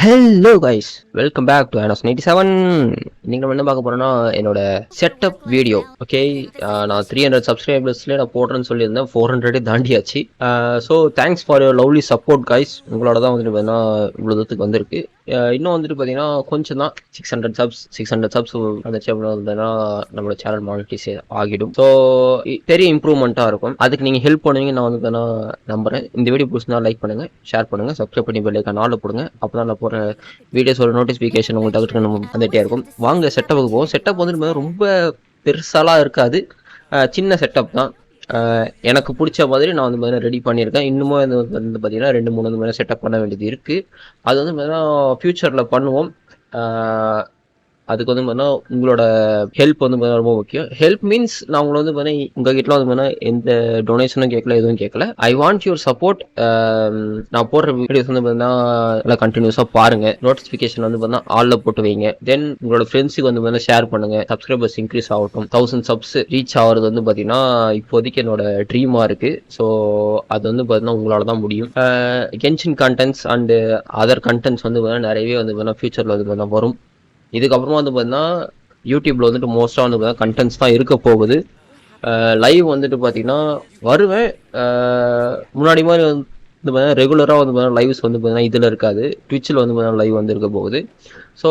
Hello guys, welcome back to anos 97. இன்னைக்கு நம்ம என்ன பார்க்க போறோம்னா என்னோட செட்டப் வீடியோ. ஓகே, நான் 300 சப்ஸ்கிரைபர்ஸ்ல நான் போடுறேன்னு சொல்லியிருந்தேன். 400 தாண்டியாச்சு. So thanks for your lovely support guys. உங்களோட தான் வந்துட்டு பார்த்தீங்கன்னா இவ்வளோ தூரத்துக்கு வந்திருக்கு. இன்னும் வந்துட்டு பார்த்தீங்கன்னா கொஞ்சம் தான் 600 சப்ஸ் வந்துச்சு அப்படின்னா நம்மளோட சேனல் மானிட்டைஸ் ஆகிடும். ஸோ பெரிய இம்ப்ரூவ்மெண்ட்டாக இருக்கும். அதுக்கு நீங்கள் ஹெல்ப் பண்ணுவீங்க நான் வந்து நம்புறேன். இந்த வீடியோ பிடிச்சிருந்தா லைக் பண்ணுங்க, ஷேர் பண்ணுங்க, சப்ஸ்கிரைப் பண்ணி பெல் ஐகான் ஆல்ல போடுங்க. அப்பதான் நான் போற வீடியோஸோட நோட்டிஃபிகேஷன் உங்களுக்கு டக்குனு வந்துட்டே இருக்கும். வாங்க செட்டப்புக்கு போவோம். செட்டப் வந்து ரொம்ப பெருசாலாம் இருக்காது, சின்ன செட்டப் தான். எனக்கு பிடிச்ச மாதிரி நான் வந்து ரெடி பண்ணியிருக்கேன். இன்னமும் வந்து பார்த்தீங்கன்னா 2-3 வந்து மாதிரி செட்டப் பண்ண வேண்டியது இருக்குது. அது வந்து பார்த்தீங்கன்னா ஃப்யூச்சரில் பண்ணுவோம். அதுக்கு வந்து பார்த்தீங்கன்னா உங்களோட ஹெல்ப் வந்து பார்த்தீங்கன்னா ரொம்ப முக்கியம். ஹெல்ப் மீன்ஸ் நான் உங்களை வந்து பார்த்தீங்கன்னா உங்ககிட்ட வந்து பார்த்தீங்கன்னா எந்த டொனேஷனும் கேட்கல, எதுவும் கேட்கல. I want your support. நான் போடுற வீடியோஸ் வந்து பார்த்தீங்கன்னா நல்லா கண்டினியூஸாக பாருங்க. நோட்டிஃபிகேஷன் வந்து பார்த்தீங்கன்னா ஆல்ல போட்டு வைங்க. தென் உங்களோட ஃப்ரெண்ட்ஸுக்கு வந்து பார்த்தீங்கன்னா ஷேர் பண்ணுங்க. சப்ஸ்கிரைபர்ஸ் இன்க்ரீஸ் ஆகட்டும். 1000 சப்ஸ் ரீச் ஆகிறது வந்து பார்த்தீங்கன்னா இப்போதைக்கு என்னோட ட்ரீமாக இருக்கு. ஸோ அது வந்து பார்த்தீங்கன்னா உங்களால தான் முடியும். Genshin contents and other contents வந்து பார்த்தீங்கன்னா நிறையவே வந்து பார்த்தீங்கன்னா ஃபியூச்சரில் வந்து பார்த்தீங்கன்னா வரும். இதுக்கப்புறமா வந்து பார்த்தீங்கன்னா யூடியூப்ல வந்துட்டு மோஸ்ட்டாக வந்து பார்த்தீங்கன்னா கண்டென்ட்ஸ் தான் இருக்க போகுது. லைவ் வந்துட்டு பார்த்தீங்கன்னா வருவேன். முன்னாடி மாதிரி வந்து பார்த்தீங்கன்னா ரெகுலராக வந்து பார்த்தீங்கன்னா லைவ்ஸ் வந்து பார்த்தீங்கன்னா இதில் இருக்காது. ட்விட்சில் வந்து பார்த்தீங்கன்னா லைவ் வந்து இருக்க போகுது. ஸோ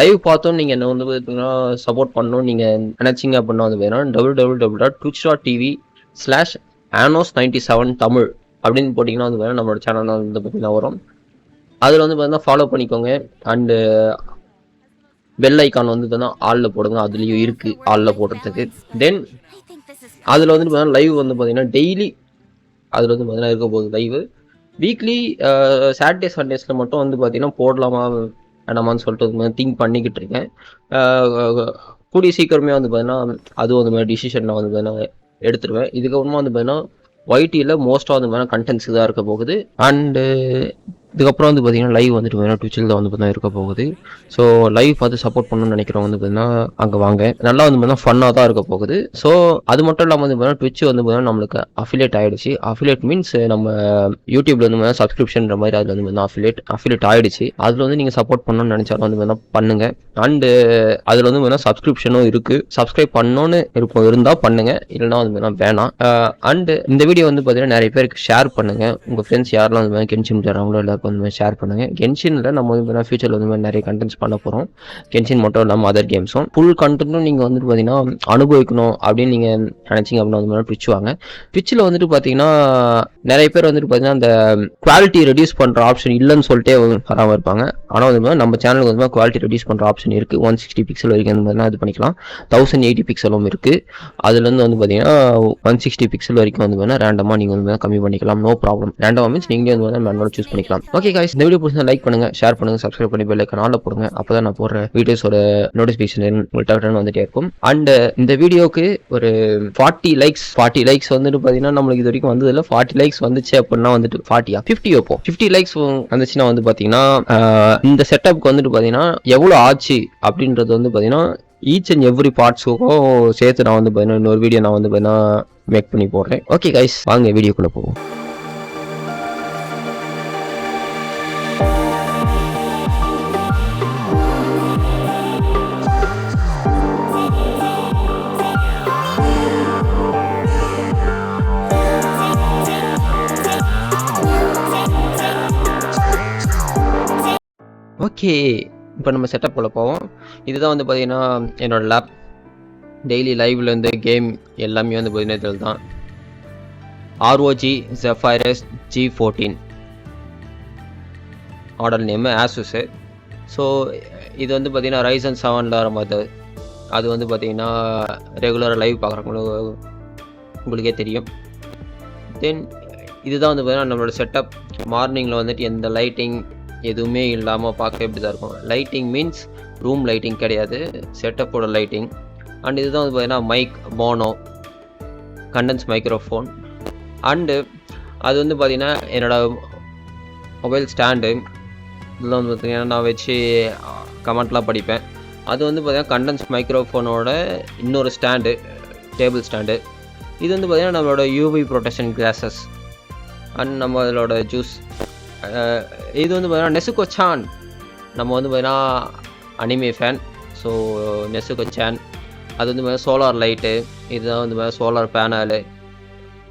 லைவ் பார்த்தோம் நீங்கள் என்ன வந்து பார்த்தீங்கன்னா சப்போர்ட் பண்ணணும் நீங்கள் நினச்சிங்க அப்படின்னா வந்து பார்த்தீங்கன்னா www.twitch.tv/anos97 தமிழ் அப்படின்னு போட்டிங்கன்னா வந்து பார்த்தீங்கன்னா நம்மளோட சேனல் வந்து பார்த்தீங்கன்னா வரும். அதில் வந்து பார்த்தீங்கன்னா ஃபாலோ பண்ணிக்கோங்க. அண்டு பெல் ஐக்கான் வந்து ஆல்ல போடுங்க. அதுலயும் இருக்கு ஆல்ல போடுறதுக்கு. தென் அதுல வந்து பார்த்தீங்கன்னா லைவ் வந்து பார்த்தீங்கன்னா டெய்லி அதுல வந்து பார்த்தீங்கன்னா இருக்க போகுது லைவ். வீக்லி சாட்டர்டே சண்டேஸ்ல மட்டும் வந்து பார்த்தீங்கன்னா போடலாமா வேணாமான்னு சொல்லிட்டு திங்க் பண்ணிக்கிட்டு இருக்கேன். கூடிய சீக்கிரமே வந்து பார்த்தீங்கன்னா அதுவும் அந்த மாதிரி டிசிஷன் நான் வந்து பார்த்தீங்கன்னா எடுத்துருவேன். இதுக்கப்புறமா வந்து பார்த்தீங்கன்னா ஒய்டியில் மோஸ்ட்டாக வந்து பார்த்தீங்கன்னா கண்டென்ட்ஸ் தான் இருக்க போகுது. அண்டு இதுக்கப்புறம் வந்து பார்த்தீங்கன்னா லைவ் வந்துட்டு பார்த்தீங்கன்னா ட்விட்சில் தான் வந்து பார்த்தீங்கன்னா இருக்க போகுது. ஸோ லைவ் பார்த்து சப்போர்ட் பண்ணணும்னு நினைக்கிறவங்க வந்து பார்த்தீங்கன்னா அங்கே வாங்க. நல்லா வந்து பார்த்தீங்கன்னா ஃபன்னாக தான் இருக்க போகுது. ஸோ அது மட்டும் இல்லாமல் வந்து பார்த்தீங்கன்னா ட்விட்ச் வந்து பார்த்தீங்கன்னா நம்மளுக்கு அஃபிலேட் ஆகிடுச்சு. அஃபிலேட் மீன்ஸ் நம்ம யூடியூப்ல வந்து பார்த்தீங்கன்னா சப்ஸ்கிரிப்ஷன்ற மாதிரி அதில் வந்து பார்த்தீங்கன்னா அஃபிலேட் ஆகிடுச்சு. அதில் வந்து நீங்கள் சப்போர்ட் பண்ணணும்னு நினச்சாலும் வந்து பார்த்தீங்கன்னா பண்ணுங்க. அண்டு அதில் வந்து பார்த்தீங்கன்னா சப்ஸ்கிரிப்ஷனும் இருக்குது. சப்ஸ்கிரைப் பண்ணணும்னு இருந்தால் பண்ணுங்க, இல்லைன்னா வந்து பார்த்தீங்கன்னா வேணாம். அண்டு இந்த வீடியோ வந்து பார்த்தீங்கன்னா நிறைய பேருக்கு ஷேர் பண்ணுங்க. உங்கள் ஃப்ரெண்ட்ஸ் யாரெல்லாம் வந்து கென்ஷின் தராங்களோ எல்லாருக்கும் வந்து ஷேர் பண்ணுங்க. கென்ஷினில் நம்ம வந்து ஃபியூச்சரில் வந்து நிறைய கண்டென்ட்ஸ் பண்ண போகிறோம். கென்ஷின் மட்டும் இல்லாமல் அதர் கேம்ஸும் ஃபுல் கண்டென்ட்டும் நீங்கள் வந்துட்டு பார்த்தீங்கன்னா அனுபவிக்கணும் அப்படின்னு நீங்கள் நினச்சிங்க அப்படின்னா வந்து ட்விட்ச் வாங்க. ட்விட்சில் வந்துட்டு பார்த்தீங்கன்னா நிறைய பேர் வந்துட்டு பார்த்தீங்கன்னா அந்த குவாலிட்டி ரெடியூஸ் பண்ணுற ஆப்ஷன் இல்லைன்னு சொல்லிட்டே வராமல் இருப்பாங்க. ஆனால் வந்து நம்ம சேனலுக்கு வந்து குவாலிட்டி ரெடியூஸ் பண்ணுற ஆப்ஷன் இருக்குது. 160 பிக்சல் வரைக்கும் வந்து பார்த்தீங்கன்னா இது பண்ணிக்கலாம். 1080 பிக்சலும் இருக்குது. அதுலேருந்து வந்து பார்த்தீங்கன்னா 160 பிக்சல் வரைக்கும் வந்து பார்த்தீங்கன்னா ரேண்டமாக நீங்கள் வந்து கம்மி பண்ணிக்கலாம். No problem. ரேண்டமாக மீன்ஸ் நீங்களே வந்து மேனுவலாக சூஸ் பண்ணிக்கலாம். ஓகே गाइस, இந்த வீடியோ பிடிச்சா லைக் பண்ணுங்க, ஷேர் பண்ணுங்க, சப்ஸ்கிரைப் பண்ணி பெல் ஐகான் ஆல்ல போடுங்க. அப்பதான் நான் போடுற வீடியோஸோட நோட்டிஃபிகேஷன் உங்களுக்கு டக்குனு வந்துட்டே இருக்கும். அண்ட் இந்த வீடியோக்கு ஒரு 40 லைக்ஸ் வந்துட்டு பாத்தீங்கன்னா நம்மளுக்கு இது வரைக்கும் வந்தது இல்ல. 40 லைக்ஸ் வந்துச்சு அப்படின்னா வந்துட்டு 50 வைப்போம். 50 லைக்ஸ் வந்துச்சுன்னா வந்து பாத்தீங்கன்னா இந்த செட்டப்புக்கு வந்துட்டு பாத்தீங்கன்னா எவ்வளவு ஆச்சு அப்படின்றது வந்து பாத்தீங்கன்னா ஈச் அண்ட் எவ்ரி பார்ட்ஸுக்கும் சேர்த்து நான் வந்து பாத்தீங்கன்னா இன்னொரு வீடியோ நான் வந்து பாத்தீங்கன்னா மேக் பண்ணி போடுறேன். ஓகே गाइस, வாங்க வீடியோக்குள்ள போவோம். ஓகே, இப்போ நம்ம செட்டப் போல போவோம். இதுதான் வந்து பார்த்தீங்கன்னா என்னோட லேப். டெய்லி லைவ்லேருந்து கேம் எல்லாமே வந்து பார்த்தீங்கன்னா இதில் தான். ROG zephyrus G14 model name asus. So இது வந்து பார்த்தீங்கன்னா Ryzen 7 வரும்போது அது வந்து பார்த்தீங்கன்னா ரெகுலராக லைவ் பார்க்குறவங்களுக்கு உங்களுக்கே தெரியும். தென் இதுதான் வந்து பார்த்தீங்கன்னா நம்மளோட செட்டப். மார்னிங்கில் வந்துட்டு எந்த லைட்டிங் எதுவுமே இல்லாமல் பார்க்க எப்படி தான் இருக்கும். லைட்டிங் மீன்ஸ் ரூம் லைட்டிங் கிடையாது, செட்டப்போட லைட்டிங். அண்ட் இதுதான் வந்து பார்த்தீங்கன்னா mic mono condense microphone. And அது வந்து பார்த்தீங்கன்னா என்னோடய மொபைல் ஸ்டாண்டு. இதில் வந்து பார்த்தீங்கன்னா நான் வச்சு கமெண்ட்லாம் படிப்பேன். அது வந்து பார்த்தீங்கன்னா கண்டென்ஸ் மைக்ரோஃபோனோட இன்னொரு ஸ்டாண்டு, டேபிள் ஸ்டாண்டு. இது வந்து பார்த்தீங்கன்னா நம்மளோட யூவி ப்ரொடெக்ஷன் கிளாஸஸ் அண்ட் நம்ம அதோட ஜூஸ். இது வந்து பார்த்தீங்கன்னா நெசுகோ சான் நம்ம வந்து பார்த்தீங்கன்னா அனிமே ஃபேன். ஸோ நெசுகோ சேன், அது வந்து பார்த்தீங்கன்னா சோலார் லைட்டு, இதுதான் வந்து பார்த்தீங்கன்னா சோலார் பேனலு.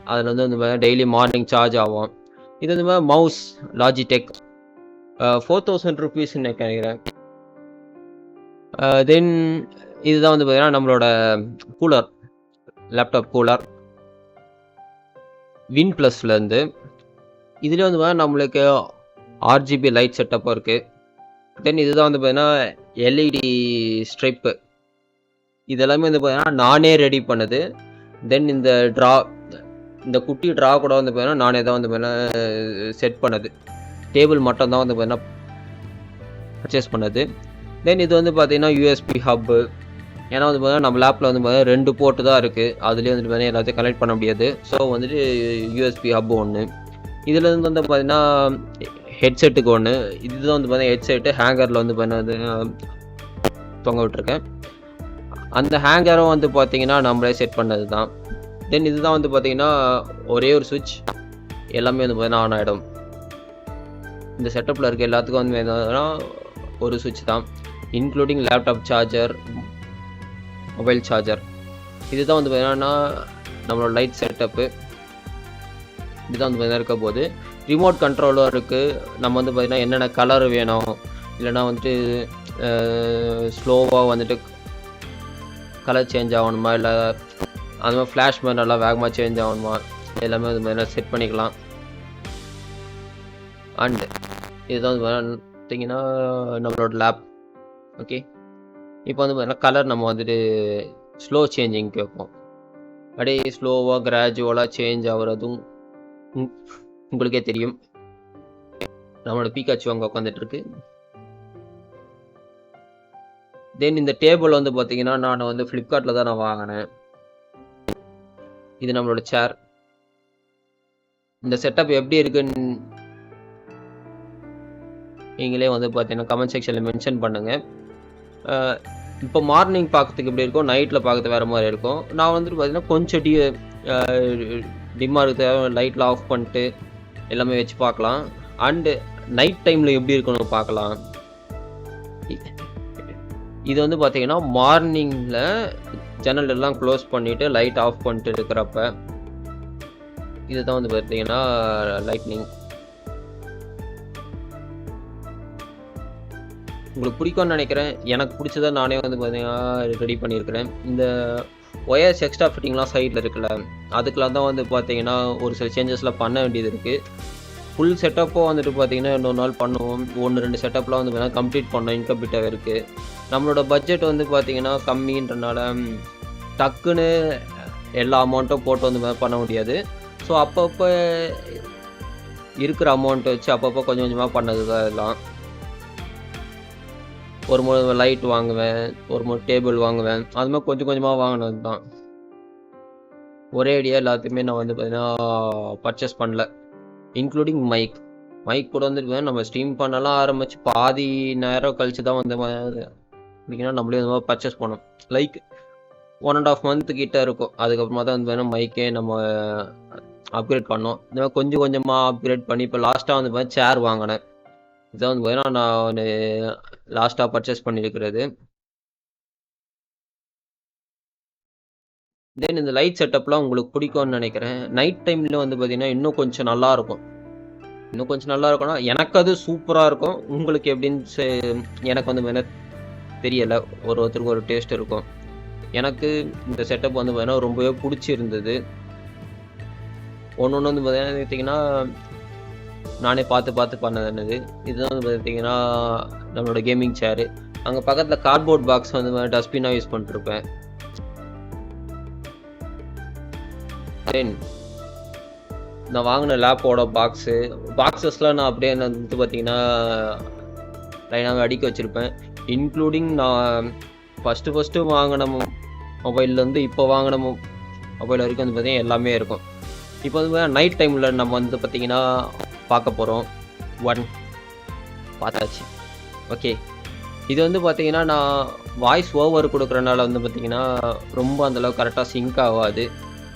அதில் வந்து பார்த்தீங்கன்னா டெய்லி மார்னிங் சார்ஜ் ஆகும். இது வந்து பார்த்தீங்கன்னா மவுஸ் லாஜிடெக் 4000 ருபீஸ்ன்னு நினைக்கிறேன். தென் இதுதான் வந்து பார்த்தீங்கன்னா நம்மளோட கூலர், லேப்டாப் கூலர் வின் ப்ளஸ்லேருந்து. இதுலேயே வந்து பார்த்தீங்கன்னா நம்மளுக்கு ஆர்ஜிபி லைட் செட்டப்பும் இருக்குது. தென் இதுதான் வந்து பார்த்தீங்கன்னா எல்இடி ஸ்ட்ரிப்பு. இதெல்லாமே வந்து பார்த்தீங்கன்னா நானே ரெடி பண்ணது. தென் இந்த குட்டி ட்ரா கூட வந்து பார்த்தீங்கன்னா நானே தான் வந்து பார்த்தீங்கன்னா செட் பண்ணது. டேபிள் மட்டும் தான் வந்து பார்த்தீங்கன்னா பர்ச்சேஸ் பண்ணது. தென் இது வந்து பார்த்தீங்கன்னா யூஎஸ்பி ஹப்பு. ஏன்னா வந்து பார்த்தீங்கன்னா நம்ம லேப்பில் வந்து பார்த்தீங்கன்னா 2 போர்ட்டு தான் இருக்குது. அதுலேயே வந்து பார்த்தீங்கன்னா எல்லாத்தையும் கனெக்ட் பண்ண முடியாது. ஸோ வந்துட்டு யூஎஸ்பி ஹப்பு ஒன்று. இதில் வந்து பார்த்தீங்கன்னா ஹெட்செட்டுக்கு ஒன்று. இதுதான் வந்து பார்த்தீங்கன்னா ஹெட்செட்டு ஹேங்கரில் வந்து பார்த்தீங்கன்னா தொங்க விட்டுருக்கேன். அந்த ஹேங்கரும் வந்து பார்த்தீங்கன்னா நம்மளே செட் பண்ணது தான். தென் இதுதான் வந்து பார்த்தீங்கன்னா ஒரே ஒரு சுவிட்ச், எல்லாமே வந்து பார்த்தீங்கன்னா ஆன் ஆகிடும். இந்த செட்டப்பில் இருக்க எல்லாத்துக்கும் வந்து என்னன்னா ஒரு சுவிட்ச் தான், including laptop charger, mobile charger. இதுதான் வந்து பார்த்தீங்கன்னா நம்மளோட லைட் செட்டப்பு. இதுதான் வந்து பார்த்தீங்கன்னா இருக்க போது ரிமோட் கண்ட்ரோலும் இருக்குது. நம்ம வந்து பார்த்தீங்கன்னா என்னென்ன கலர் வேணும், இல்லைனா வந்துட்டு ஸ்லோவாக வந்துட்டு கலர் சேஞ்ச் ஆகணுமா, இல்லை அந்த மாதிரி ஃப்ளாஷ் மாதிரி நல்லா வேகமாக சேஞ்ச் ஆகணுமா, எல்லாமே வந்து பார்த்தீங்கன்னா செட் பண்ணிக்கலாம். அண்டு இதுதான் வந்து பார்த்தீங்கன்னா நம்மளோட லேப். ஓகே, இப்போ வந்து பார்த்தீங்கன்னா கலர் நம்ம வந்துட்டு ஸ்லோ சேஞ்சிங் கேட்போம். அப்படியே ஸ்லோவாக கிராஜுவலாக சேஞ்ச் ஆகுறதும் உங்களுக்கே தெரியும். நம்மளோட பீக்காச்சு அங்கே உட்காந்துட்டு இருக்கு. தென் இந்த டேபிள் வந்து பார்த்தீங்கன்னா நான் வந்து ஃப்ளிப்கார்ட்டில் தான் நான் வாங்கினேன். இது நம்மளோட சேர். இந்த செட்டப் எப்படி இருக்குன்னு நீங்களே வந்து பார்த்தீங்கன்னா கமெண்ட் செக்ஷனில் மென்ஷன் பண்ணுங்கள். இப்போ மார்னிங் பார்க்கறதுக்கு எப்படி இருக்கும், நைட்டில் பார்க்கறது வேறு மாதிரி இருக்கும். நான் வந்துட்டு பார்த்தீங்கன்னா கொஞ்சம் டிம்மாக இருக்கிற லைட்லாம் ஆஃப் பண்ணிட்டு எல்லாமே வச்சு பார்க்கலாம். அண்டு நைட் டைமில் எப்படி இருக்குன்னு பார்க்கலாம். இது வந்து பார்த்தீங்கன்னா மார்னிங்கில் ஜன்னல் எல்லாம் க்ளோஸ் பண்ணிவிட்டு லைட் ஆஃப் பண்ணிட்டு இருக்கிறப்ப இதுதான் வந்து பார்த்தீங்கன்னா லைட்னிங். உங்களுக்கு பிடிக்கும்னு நினைக்கிறேன். எனக்கு பிடிச்சதை நானே வந்து பார்த்தீங்கன்னா ரெடி பண்ணியிருக்கிறேன். இந்த ஒயர்ஸ் எக்ஸ்ட்ரா ஃபிட்டிங்லாம் சைடில் இருக்குல்ல, அதுக்கெலாம் தான் வந்து பார்த்தீங்கன்னா ஒரு சில சேஞ்சஸ்லாம் பண்ண வேண்டியது இருக்குது. ஃபுல் செட்டப்போ வந்துட்டு பார்த்தீங்கன்னா இன்னொரு நாள் பண்ணுவோம். 1-2 செட்டப்லாம் வந்து பார்த்தீங்கன்னா கம்ப்ளீட் பண்ணோம். இன்கம்ப்ளீட்டாக இருக்குது. நம்மளோட பட்ஜெட் வந்து பார்த்தீங்கன்னா கம்மின்றனால டக்குன்னு எல்லா அமௌண்ட்டும் போட்டு வந்து பண்ண முடியாது. ஸோ அப்பப்போ இருக்கிற அமௌண்ட்டை வச்சு அப்பப்போ கொஞ்சம் கொஞ்சமாக பண்ணது தான் இதெல்லாம். ஒரு முறை லைட் வாங்குவேன், ஒரு முறை டேபிள் வாங்குவேன், அது மாதிரி கொஞ்சம் கொஞ்சமாக வாங்கினது தான். ஒரே ஐடியா எல்லாத்தையுமே நான் வந்து பார்த்தீங்கன்னா பர்ச்சேஸ் பண்ணல. இன்க்ளூடிங் மைக் கூட வந்துட்டு நம்ம ஸ்ட்ரீம் பண்ணலாம் ஆரம்பித்து பாதி நேரம் கழிச்சு தான் வந்து பார்த்தீங்கன்னா நம்மளே வந்து பர்ச்சேஸ் பண்ணோம். லைக் 1.5 month கிட்ட இருக்கும். அதுக்கப்புறமா தான் வந்து மைக்கே நம்ம அப்கிரேட் பண்ணோம். இந்த மாதிரி கொஞ்சம் கொஞ்சமாக அப்கிரேட் பண்ணி இப்போ லாஸ்ட்டாக வந்து பார்த்தீங்கன்னா சேர் வாங்கினேன். இதான் வந்து பார்த்தீங்கன்னா நான் லாஸ்ட்டாக பர்ச்சேஸ் பண்ணியிருக்கிறது. தென் இந்த லைட் செட்டப்லாம் உங்களுக்கு பிடிக்கும்னு நினைக்கிறேன். நைட் டைமில் வந்து பார்த்தீங்கன்னா இன்னும் கொஞ்சம் நல்லாயிருக்கும். இன்னும் கொஞ்சம் நல்லா இருக்கும்னா எனக்கு அது சூப்பராக இருக்கும். உங்களுக்கு எப்படின்னு எனக்கு வந்து வேணா தெரியலை. ஒருத்தருக்கு ஒரு டேஸ்ட் இருக்கும். எனக்கு இந்த செட்டப் வந்து பார்த்தீங்கன்னா ரொம்பவே பிடிச்சிருந்தது. ஒன்று வந்து பார்த்தீங்கன்னா நானே பார்த்து பண்ணது. இதுதான் வந்து பார்த்தீங்கன்னா நம்மளோட கேமிங் சேரு. அங்கே பக்கத்தில் கார்ட்போர்ட் பாக்ஸ் வந்து டஸ்ட்பினாக யூஸ் பண்ணிட்டுருப்பேன். தென் நான் வாங்கின லேப்போட பாக்ஸஸ்லாம் நான் அப்படியே வந்து பார்த்தீங்கன்னா லைனாக அடுக்கி வச்சுருப்பேன். இன்க்ளூடிங் நான் ஃபஸ்ட்டு வாங்கின மொபைல்லேருந்து இப்போ வாங்கின மொபைல் வரைக்கும் வந்து பார்த்தீங்கன்னா எல்லாமே இருக்கும். இப்போ வந்து நைட் டைமில் நம்ம வந்து பார்த்தீங்கன்னா பார்க்க போகிறோம். பார்த்தாச்சு. ஓகே, இது வந்து பார்த்தீங்கன்னா நான் வாய்ஸ் ஓவர் கொடுக்குறனால வந்து பார்த்தீங்கன்னா ரொம்ப அந்தளவுக்கு கரெக்டாக சிங்க் ஆகாது.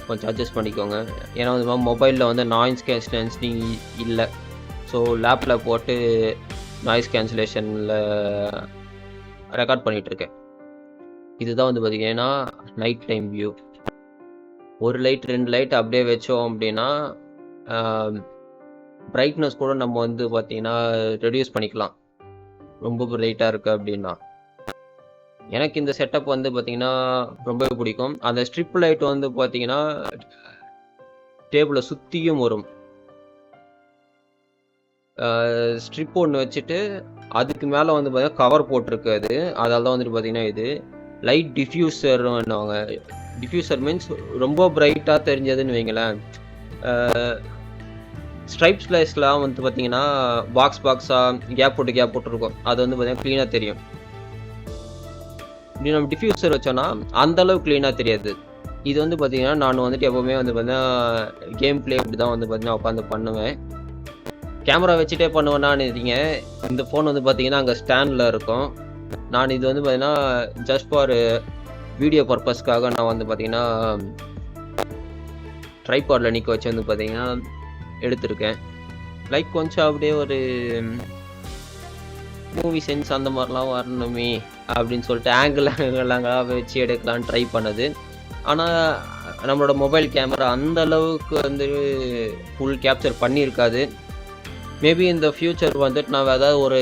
கொஞ்சம் அட்ஜஸ்ட் பண்ணிக்கோங்க. ஏன்னா வந்து மொபைலில் வந்து நாய்ஸ் கேன்சலேஷன் இல்லை. ஸோ லேப்பில் போட்டு நாய்ஸ் கேன்சலேஷனில் ரெக்கார்ட் பண்ணிகிட்ருக்கேன். இதுதான் வந்து பார்த்தீங்கன்னா நைட் டைம் வியூ. ஒரு லைட் 2 லைட் அப்படியே வச்சோம் அப்படின்னா பிரைட்னஸ் கூட நம்ம வந்து பார்த்தீங்கன்னா ரெடியூஸ் பண்ணிக்கலாம், ரொம்ப பிரைட்டாக இருக்குது அப்படின்னா. எனக்கு இந்த செட்டப் வந்து பார்த்தீங்கன்னா ரொம்பவே பிடிக்கும். அந்த ஸ்ட்ரிப் லைட் வந்து பார்த்தீங்கன்னா டேபிளை சுற்றியும் வரும். ஸ்ட்ரிப் ஒன்று வச்சுட்டு அதுக்கு மேலே வந்து பார்த்தீங்கன்னா கவர் போட்டிருக்காது. அதால் தான் வந்துட்டு பார்த்தீங்கன்னா இது லைட் டிஃப்யூசர்னுவாங்க. டிஃப்யூசர் மீன்ஸ் ரொம்ப பிரைட்டாக தெரிஞ்சதுன்னு வைங்களேன். ஸ்ட்ரைப் ஸ்லைஸ்லாம் வந்து பார்த்தீங்கன்னா பாக்ஸாக கேப் போட்டுருக்கும். அது வந்து பார்த்தீங்கன்னா க்ளீனாக தெரியும். இப்படி நம்ம டிஃப்யூசர் வச்சோன்னா அந்தளவு க்ளீனாக தெரியாது. இது வந்து பார்த்தீங்கன்னா நான் வந்துட்டு எப்போவுமே வந்து பார்த்தீங்கன்னா கேம் பிளே இப்படி தான் வந்து பார்த்தீங்கன்னா உட்காந்து பண்ணுவேன். கேமரா வச்சுட்டே பண்ணுவேன்னான்னு இருக்கீங்க. இந்த ஃபோன் வந்து பார்த்தீங்கன்னா அங்கே ஸ்டாண்டில் இருக்கும். நான் இது வந்து பார்த்தீங்கன்னா ஜஸ்ட் ஃபார் வீடியோ பர்பஸ்க்காக நான் வந்து பார்த்தீங்கன்னா ட்ரைபாடில் நிற்க வச்சு வந்து பார்த்தீங்கன்னா எடுத்திருக்கேன். லைக் கொஞ்சம் அப்படியே ஒரு மூவி சென்ஸ் அந்த மாதிரிலாம் வரணுமே அப்படின்னு சொல்லிட்டு ஆங்கிளாங்க வச்சு எடுக்கலான்னு ட்ரை பண்ணது. ஆனால் நம்மளோட மொபைல் கேமரா அந்த அளவுக்கு வந்து ஃபுல் கேப்சர் பண்ணியிருக்காது. மேபி இந்த ஃப்யூச்சர் வந்துட்டு நான் ஏதாவது ஒரு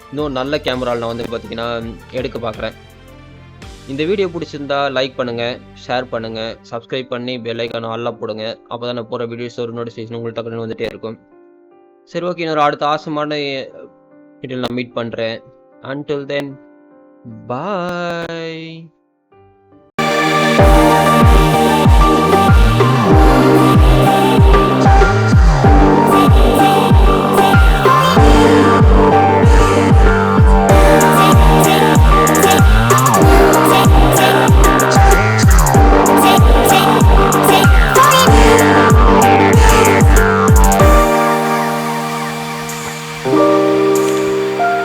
இன்னும் நல்ல கேமராவில் நான் வந்து பார்த்திங்கன்னா எடுக்க பார்க்குறேன். இந்த வீடியோ பிடிச்சிருந்தா லைக் பண்ணுங்கள், ஷேர் பண்ணுங்கள், சப்ஸ்கிரைப் பண்ணி பெல் ஐக்கான ஆல்லாம் போடுங்க. அப்போ தான் நான் போகிற வீடியோஸ் ஒரு நோட்டிஃபிகேஷன் உங்களுக்கு டக்குன்னு வந்துகிட்டே இருக்கும். சரி, ஓகே, இன்னொரு அடுத்த ஆசமான வீடியோவில் நான் மீட் பண்ணுறேன். Until then, bye.